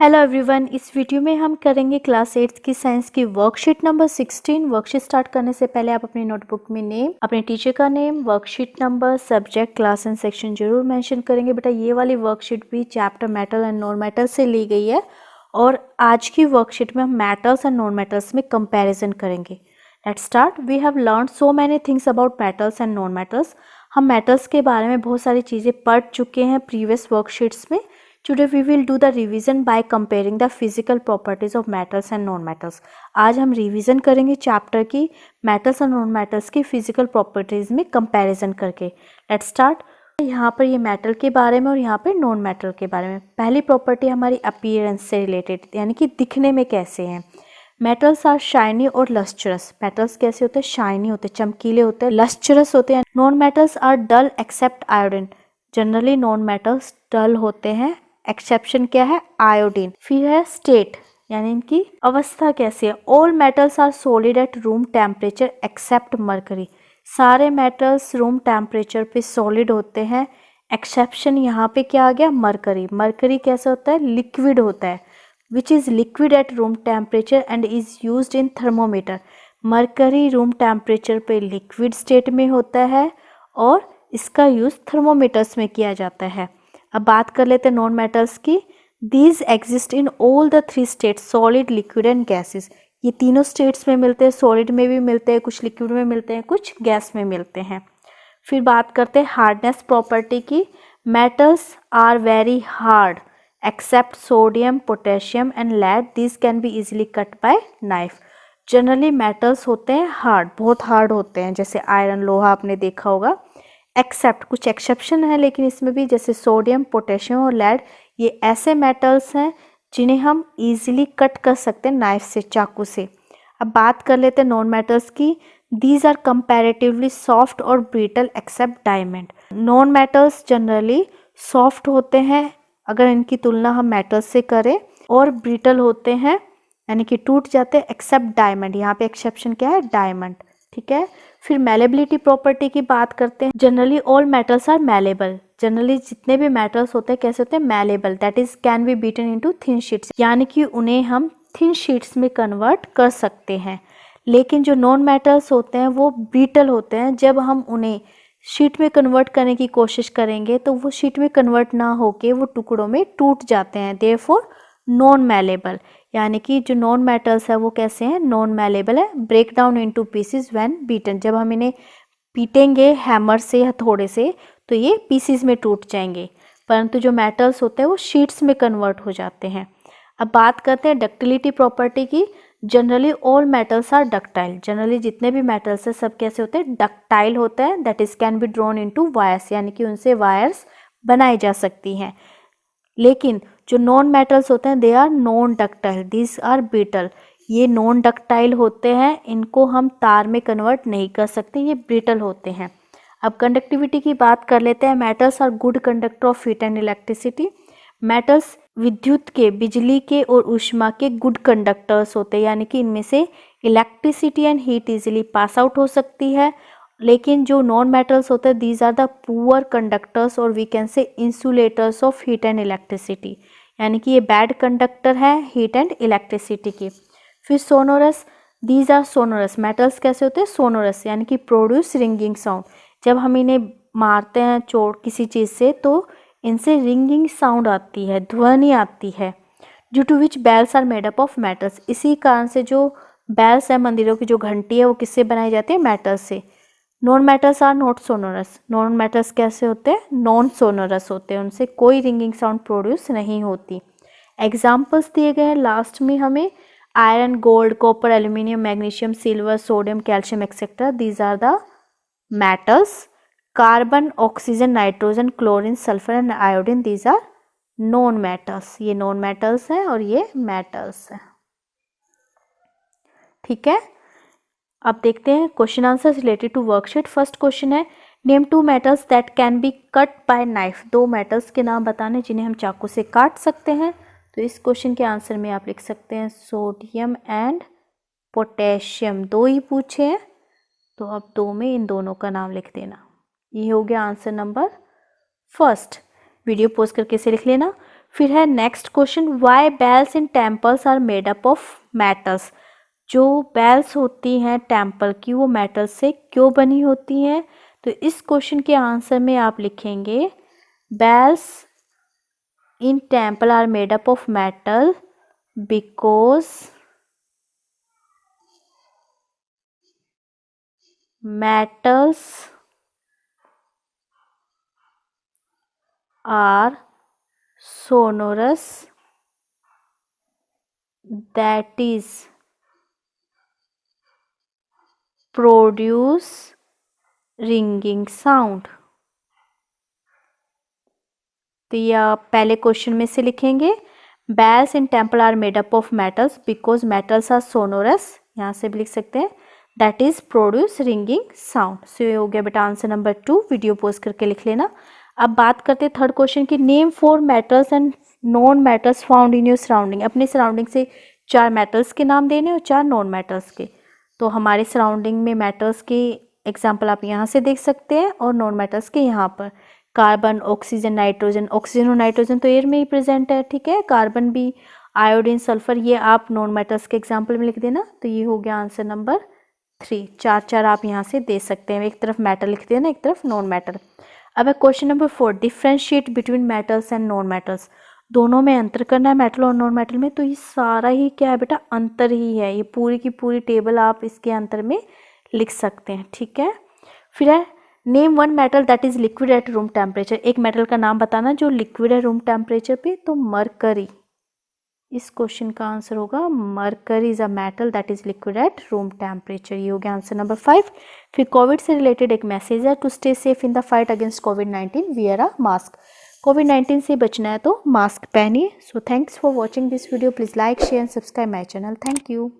Hello everyone, इस video में हम करेंगे क्लास 8 की साइंस की वर्कशीट नंबर 16। वर्कशीट स्टार्ट करने से पहले आप अपनी नोटबुक में नेम, अपने टीचर का name, worksheet number, subject, class and section जरूर मेंशन करेंगे। बेटा ये वाली वर्कशीट भी chapter metal and non metal से ली गई है और आज की वर्कशीट में हम मेटल्स एंड नॉन मेटल्स में कंपेरिजन करेंगे। Let's start. We have learn so many things about metals and non metals. हम मेटल्स के बारे में बहुत सारी चीज़ें पढ़ चुके हैं प्रीवियस वर्कशीट्स में। Today we will do the revision by comparing the physical properties of metals and non-metals. आज हम रिवीजन करेंगे चैप्टर की मेटल्स और नॉन मेटल्स की फिजिकल प्रॉपर्टीज में कंपैरिजन करके। Let's start. यहाँ पर ये मेटल के बारे में और यहाँ पर नॉन मेटल के बारे में। पहली प्रॉपर्टी हमारी अपीयरेंस से रिलेटेड, यानी कि दिखने में कैसे हैं। मेटल्स आर शाइनी और लस्ट्रस। मेटल्स कैसे होते हैं? शाइनी होते हैं, चमकीले होते हैं, लस्ट्रस होते हैं। Non metals are dull except iodine. Generally non metals dull होते हैं, एक्सेप्शन क्या है? आयोडीन। फिर है स्टेट, यानी इनकी अवस्था कैसी है। All metals are solid at room temperature except mercury. सारे मेटल्स रूम टेम्परेचर पे सॉलिड होते हैं, एक्सेप्शन यहाँ पे क्या आ गया? मरकरी। मरकरी कैसे होता है? लिक्विड होता है, which is liquid at room temperature and is used in thermometer. Mercury room temperature पे लिक्विड स्टेट में होता है और इसका यूज थर्मोमीटर्स में किया जाता है। अब बात कर लेते हैं नॉन मेटल्स की। These exist in all the three states, solid, liquid and gases. ये तीनों स्टेट्स में मिलते हैं, सॉलिड में भी मिलते हैं, कुछ लिक्विड में मिलते हैं, कुछ गैस में मिलते हैं। फिर बात करते हैं हार्डनेस प्रॉपर्टी की। Metals are very hard except sodium, potassium and lead. This can be easily cut by knife. Generally metals होते हैं हार्ड, बहुत हार्ड होते हैं, जैसे आयरन, लोहा आपने देखा होगा। एक्सेप्ट, कुछ एक्सेप्शन है लेकिन इसमें भी, जैसे सोडियम, पोटेशियम और लेड, ये ऐसे मेटल्स हैं जिन्हें हम इजीली कट कर सकते हैं नाइफ से, चाकू से। अब बात कर लेते हैं नॉन मेटल्स की। दीज आर कंपैरेटिवली सॉफ्ट और brittle except diamond. Non metals generally soft होते हैं अगर इनकी तुलना हम मेटल्स से करें, और ब्रिटल होते हैं यानी कि टूट जाते हैं, एक्सेप्ट डायमंड। यहाँ पे एक्सेप्शन क्या है? डायमंड। ठीक है। फिर मेलेबिलिटी प्रॉपर्टी की बात करते हैं। Generally all metals are malleable. Generally जितने भी मेटल्स होते हैं कैसे होते हैं? Malleable, that is can be beaten into thin sheets, यानी कि उन्हें हम थिन शीट्स में कन्वर्ट कर सकते हैं। लेकिन जो नॉन मेटल्स होते हैं वो ब्रिटल होते हैं। जब हम उन्हें शीट में कन्वर्ट करने की कोशिश करेंगे तो वो शीट में कन्वर्ट ना होके वो टुकड़ों में टूट जाते हैं, देयरफॉर नॉन मेलेबल। यानी कि जो नॉन मेटल्स है वो कैसे हैं? नॉन मेलेबल है। Break down into pieces when beaten. जब हम इन्हें पीटेंगे हैमर से, हथौड़े से, तो ये पीसेस में टूट जाएंगे। परंतु जो मेटल्स होते हैं वो शीट्स में कन्वर्ट हो जाते हैं। अब बात करते हैं डक्टिलिटी प्रॉपर्टी की। Generally all metals are ductile. Generally जितने भी मेटल्स हैं सब कैसे होते हैं? डक्टाइल होते हैं, that is can be drawn into wires, यानी कि उनसे वायर्स बनाई जा सकती हैं। लेकिन जो नॉन मेटल्स होते हैं they are non ductile, this are brittle. ये नॉन डक्टाइल होते हैं, इनको हम तार में कन्वर्ट नहीं कर सकते, ये ब्रिटल होते हैं। अब कंडक्टिविटी की बात कर लेते हैं। Metals are good conductor of heat and electricity. Metals विद्युत के, बिजली के और ऊष्मा के गुड कंडक्टर्स होते हैं, यानी कि इनमें से electricity and heat easily pass out हो सकती है। लेकिन जो नॉन मेटल्स होते हैं these are the poor conductors और we can say insulators of heat and electricity, यानी कि ये बैड कंडक्टर है हीट एंड इलेक्ट्रिसिटी की। फिर sonorous, these are sonorous. Metals कैसे होते हैं? सोनोरस, यानी कि प्रोड्यूस रिंगिंग साउंड। जब हम इन्हें मारते हैं चोट किसी चीज़ से तो इनसे रिंगिंग साउंड आती है, ध्वनि आती है। Due to which bells are made up of metals. इसी कारण से जो बेल्स है, मंदिरों की जो घंटी है, वो किससे बनाई जाती है? मेटल्स से। Non metals are not sonorous. Non metals कैसे होते हैं? नॉन सोनोरस होते हैं, उनसे कोई रिंगिंग साउंड प्रोड्यूस नहीं होती। एग्जाम्पल्स दिए गए हैं लास्ट में हमें। Iron, gold, copper, aluminium, magnesium, silver, sodium, calcium etcetera, these are the metals. Carbon, oxygen, nitrogen, chlorine, sulphur and iodine, these are non metals. ये नॉन मेटल्स हैं और ये मेटल्स हैं। ठीक है। अब देखते हैं question answer related to worksheet. First question है, name two metals that can be cut by knife. दो मेटल्स के नाम बताने जिन्हें हम चाकू से काट सकते हैं। तो इस क्वेश्चन के आंसर में आप लिख सकते हैं सोडियम एंड पोटेशियम। दो ही पूछे हैं तो अब दो में इन दोनों का नाम लिख देना। ये हो गया answer number first. Video post करके इसे लिख लेना। फिर है next question, why bells in temples are made up of metals. जो बेल्स होती हैं टेम्पल की वो मेटल से क्यों बनी होती हैं? तो इस क्वेश्चन के आंसर में आप लिखेंगे bells in temple are made up of metal because metals are sonorous, that is produce ringing sound। तो यह पहले क्वेश्चन में से लिखेंगे bells in temple are made up of metals because metals are sonorous, यहाँ से भी लिख सकते हैं that is produce ringing sound. So ये हो गया बेटा आंसर नंबर 2, वीडियो पोज करके लिख लेना। अब बात करते हैं थर्ड क्वेश्चन की, name 4 metals and non metals found in your surrounding. अपने सराउंडिंग से 4 मेटल्स के नाम देने और 4 नॉन मेटल्स के। तो हमारे सराउंडिंग में मेटल्स के एग्जाम्पल आप यहाँ से देख सकते हैं और नॉन मेटल्स के यहाँ पर कार्बन, ऑक्सीजन, नाइट्रोजन। ऑक्सीजन और नाइट्रोजन तो एयर में ही प्रेजेंट है, ठीक है। कार्बन भी, आयोडीन, सल्फर, ये आप नॉन मेटल्स के एग्जाम्पल में लिख देना। तो ये हो गया आंसर नंबर 3। 4 आप यहाँ से दे सकते हैं, एक तरफ मेटल लिख देना, एक तरफ नॉन मेटल। अब है question number 4, differentiate between metals and non metals. दोनों में अंतर करना है मेटल और नॉन मेटल में। तो ये सारा ही क्या है बेटा, अंतर ही है। ये पूरी की पूरी टेबल आप इसके अंतर में लिख सकते हैं, ठीक है। फिर है name 1 metal that is liquid at room temperature. एक मेटल का नाम बताना जो लिक्विड है रूम टेम्परेचर पे। तो मरकरी, इस क्वेश्चन का आंसर होगा mercury is a metal that is liquid at room temperature. ये हो गया आंसर नंबर 5। फिर कोविड से रिलेटेड एक मैसेज है, to stay safe in the fight against कोविड-19 वियर अ मास्क। कोविड-19 से बचना है तो मास्क पहनिए। So thanks for watching this video, please like, share and subscribe my channel. Thank you.